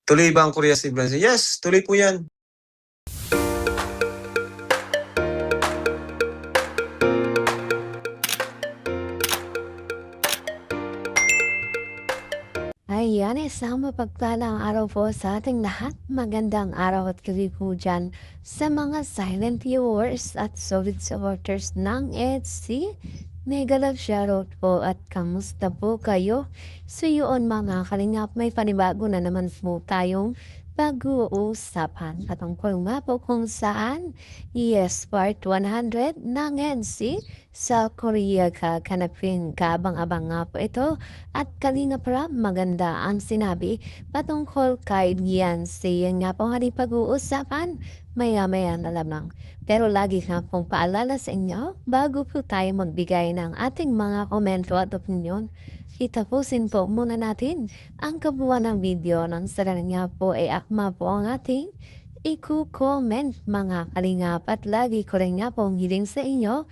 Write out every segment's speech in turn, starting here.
Tuloy ba ang Korea si Beyonce? Yes, tuloy po yan. Ayan, isang mapagpalang araw po sa ating lahat. Magandang araw at gabi po dyan sa mga silent viewers at solid supporters ng EDC. Mega love shoutout po at kamusta po kayo? So yun mga kalingap, may panibago na naman po tayong pag-uusapan patungkol nga po kung saan part 100 ng EDC sa Korea kakanapin. Kabang-abang nga po ito. At kanina pa maganda ang sinabi patungkol kay Beyonce. Yan nga po ating pag-uusapan maya-maya na lamang. Pero lagi nga pong paalala sa inyo, bago po tayo magbigay ng ating mga komento at opinion, itapusin po muna natin ang kabuuan ng video ng sarili nga po ay akma po ang ating i-comment mga kalingap at lagi ko rin nga pong hiling sa inyo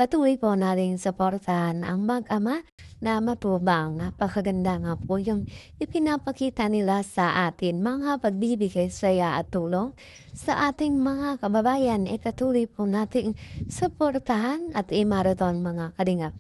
patuloy po natin suportahan ang mag-ama na matubang. Napakaganda nga po yung ipinapakita nila sa atin mga pagbibigay saya at tulong sa ating mga kababayan. Ipatuloy po natin suportahan at imaraton mga kalingap.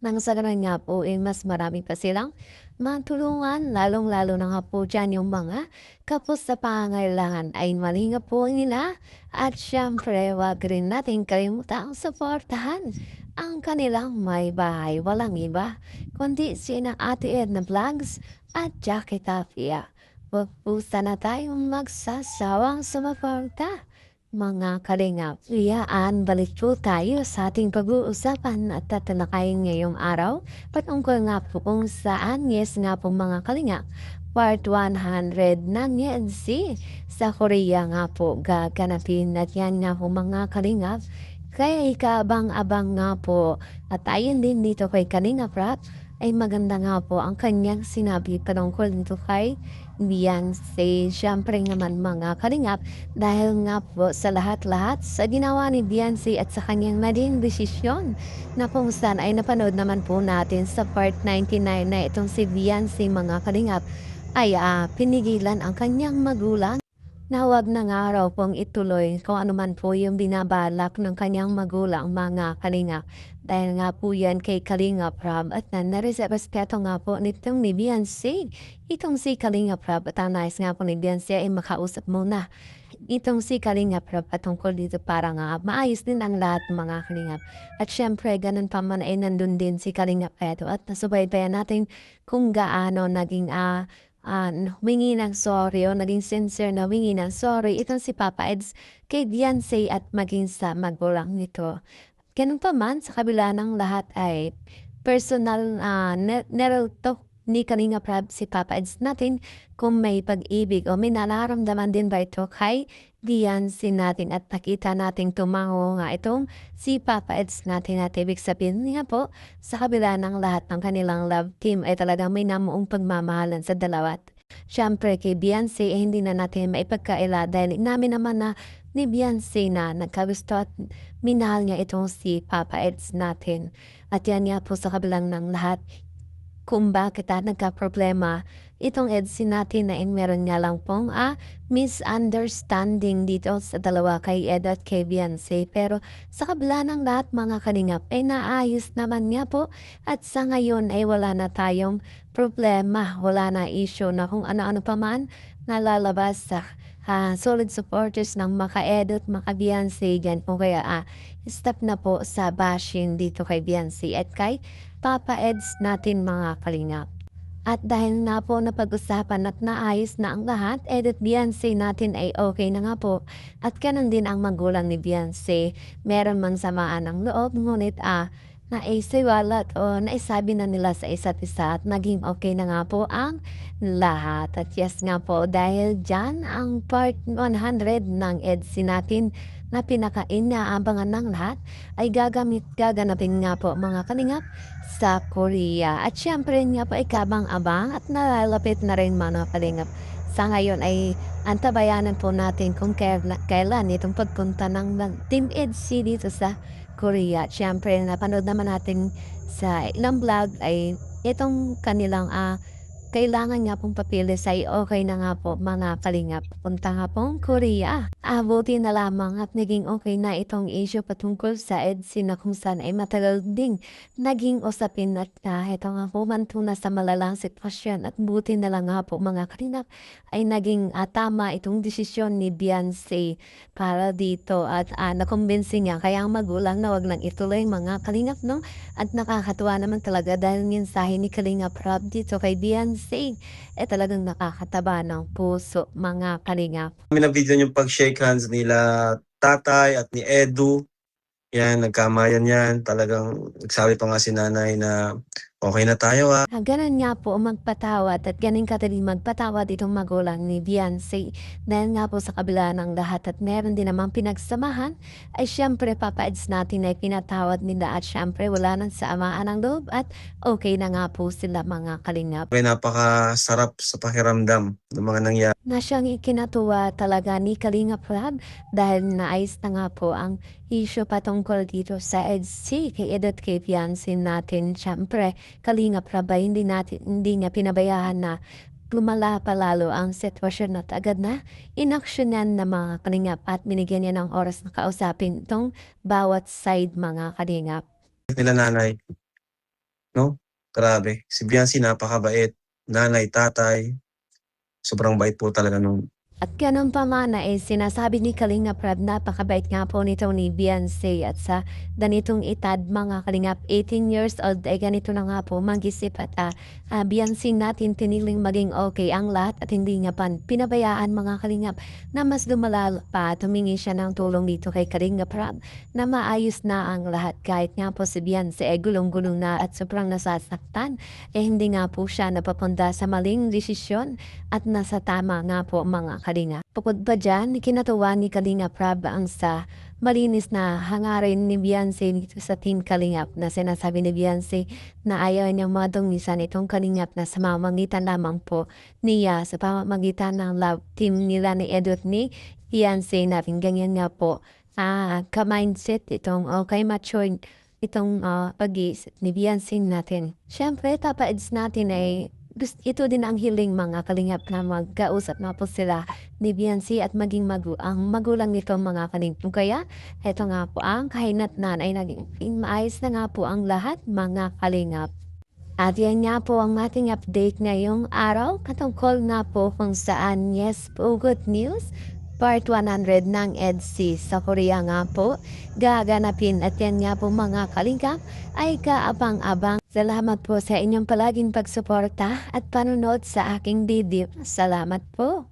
Nang sa ganun nga po, mas marami pa silang matulungan, lalong-lalo na nga po dyan yung mga kapos sa pangailangan ay malinga po nila. At syempre, wag rin natin kalimutang suportahan ang kanilang may bahay. Walang iba, kundi sina Ate Edna Vlogs at Jackie Tapia. Wag po sana tayong magsasawang sumaporta. Mga kalingap, iyaan balik po tayo sa ating pag-uusapan at tatalakayin ngayong araw patungkol nga po kung saan nga po mga kalingap. Part 100 ng EDC sa Korea nga po gaganapin at yan nga po mga kalingap. Kaya ikabang-abang nga po at ayon din dito kay Kalingap Rap ay maganda nga po ang kanyang sinabi patungkol nito kay Beyonce. Siyempre naman mga kalingap dahil nga po sa lahat-lahat sa ginawa ni Beyonce at sa kanyang naging desisyon na kung saan ay napanood naman po natin sa part 99 na itong si Beyonce mga kalingap ay pinigilan ang kanyang magulang na wag na nga raw pong ituloy kung ano man po yung binabalak ng kanyang magulang mga kalingap. Dahil nga po yan kay Kalingap Rab at narespeto nga po nitong ni Beyonce. Itong si Kalingap Rab at ang nais nga po ni Beyonce ay makausap muna. Itong si Kalingap Rab patungkol dito para nga maayos din ang lahat mga kalingap. At syempre ganun pa man ay nandun din si Kalingap Edo at nasubaybayan natin kung gaano naging humingi ng sorry o naging sincere na humingi ng sorry itong si Papa Eds kay Beyonce at maging sa magulang nito. Ganun pa man, sa kabila ng lahat ay personal nerelto ni Kalinga Prab si Papa Eds natin kung may pag-ibig o may nararamdaman din ba ito kay Beyonce natin at nakita nating tumango nga itong si Papa Eds natin at ibig sabihin nga po sa kabila ng lahat ng kanilang love team ay talagang may namuong pagmamahalan sa dalawa. Siyempre kay Beyonce eh, hindi na natin maipagkaila dahil namin naman na ni Beyonce na nagkagusto at minahal niya itong si Papa Eds natin. At yan nga po sa kabilang ng lahat kung bakit nagka-problema itong EDC natin na meron nga lang pong misunderstanding dito sa dalawa kay Ed at kay Beyonce. Pero sa kabila ng lahat mga kalingap ay naayos naman nga po at sa ngayon ay wala na tayong problema, wala na issue na kung ano-ano pa man nalalabas sa solid supporters ng maka-Ed at maka-Beyonce yan o kaya stop na po sa bashing dito kay Beyonce at kay Papa Eds natin mga kalingap. At dahil na po napag-usapan at naayos na ang lahat, edit Beyonce natin ay okay na nga po. At ganun din ang magulang ni Beyonce. Meron mang samaan ng loob, ngunit naisiwalat o naisabi na nila sa isa't isa at naging okay na nga po ang lahat. At yes nga po, dahil dyan ang part 100 ng EDC natin na pinaka-inaabangan ng lahat ay gaganapin nga po mga kalingap sa Korea. At syempre nga po ikabang-abang at nalalapit na rin mga kalingap. Sa ngayon ay antabayanan po natin kung kailan itong pagpunta ng Team EDC dito sa Korea. Syempre napanood naman natin sa ilang vlog ay itong kanilang kailangan nga pong papilis ay okay na nga po mga kalingap. Punta nga pong Korea. Buti na lamang at naging okay na itong issue patungkol sa EDC na kung saan ay matagal ding naging usapin at ito nga po mantuna sa malalang sitwasyon at buti na lang nga po mga kalingap ay naging tama itong desisyon ni Beyonce para dito at nakumbinsi niya kaya ang magulang na wag nang ituloy mga kalingap no at nakakatuwa naman talaga dahil mensahe ni Kalingap Rob dito kay Beyonce talagang nakakataba ng puso mga kalingap. Kami na video yung pag-shake hands nila tatay at ni Edu. Yan, nagkamayan yan. Talagang nagsabi pa nga si nanay na okay na tayo Ganun nga po magpatawad at ganing kataling magpatawad itong magulang ni Beyonce. Dahil nga po sa kabila ng lahat at meron din namang pinagsamahan, ay syempre papaids natin na pinatawad nila at syempre wala nang saamaan ng loob at okay na nga po sila mga kalingap. Okay, napakasarap sa pakiramdam ng mga nangyari. Na siyang ikinatuwa talaga ni Kalingap Rob dahil naayos na nga po ang issue patungkol dito sa EDC kay Edot kay Beyonce natin. Syempre, Kalingap Rob ay hindi niya pinabayaan na lumala pa lalo ang sitwasyon at agad na inaksyonan ng mga kalingap at binigyan niya ng oras na kausapin itong bawat side mga kalingap. Nila nanay. No? Grabe. Si Beyonce napakabait. Nanay, tatay. Sobrang bait po talaga nung At ganun pa man sinasabi ni Kalingap Rob napakabait nga po nito ni Beyonce at sa ganitong edad mga kalingap 18 years old ay ganito na nga po mag-isip at Beyonce natin tiniling maging okay ang lahat at hindi niya pa pinabayaan mga kalingap na mas lumala pa tumingi siya ng tulong dito kay Kalingap Rob na maayos na ang lahat kahit nga po si Beyonce ay gulong-gulong na at sobrang nasasaktan hindi nga po siya napapunta sa maling desisyon at nasa tama nga po mga kalinga. Bukod pa dyan, kinatuwa ni Kalingap Rob ang sa malinis na hangarin ni Beyonce dito sa Team Kalingap na sinasabi ni Beyonce na ayaw niyang madungisan itong Kalingap na sa pamamagitan lamang po niya sa pamamagitan ng love team nila ni Edot ni Beyonce natin. Ganyan nga po ka-mindset itong okay mature itong pag-iisip ni Beyonce natin. Siyempre, tapaids natin ay ito din ang hiling mga kalingap na magkausap na po sila ni Beyonce at maging ang magulang nito mga kalingap. Kaya ito nga po ang kahinatnan ay naging maayos na nga po ang lahat mga kalingap. At yan nga po ang ating update ngayong araw patungkol nga po kung saan yes po good news. Part 100 ng EDC sa Korea nga po gaganapin at yan nga po mga kalingap ay kaabang-abang. Salamat po sa inyong palaging pagsuporta at panonood sa aking video. Salamat po.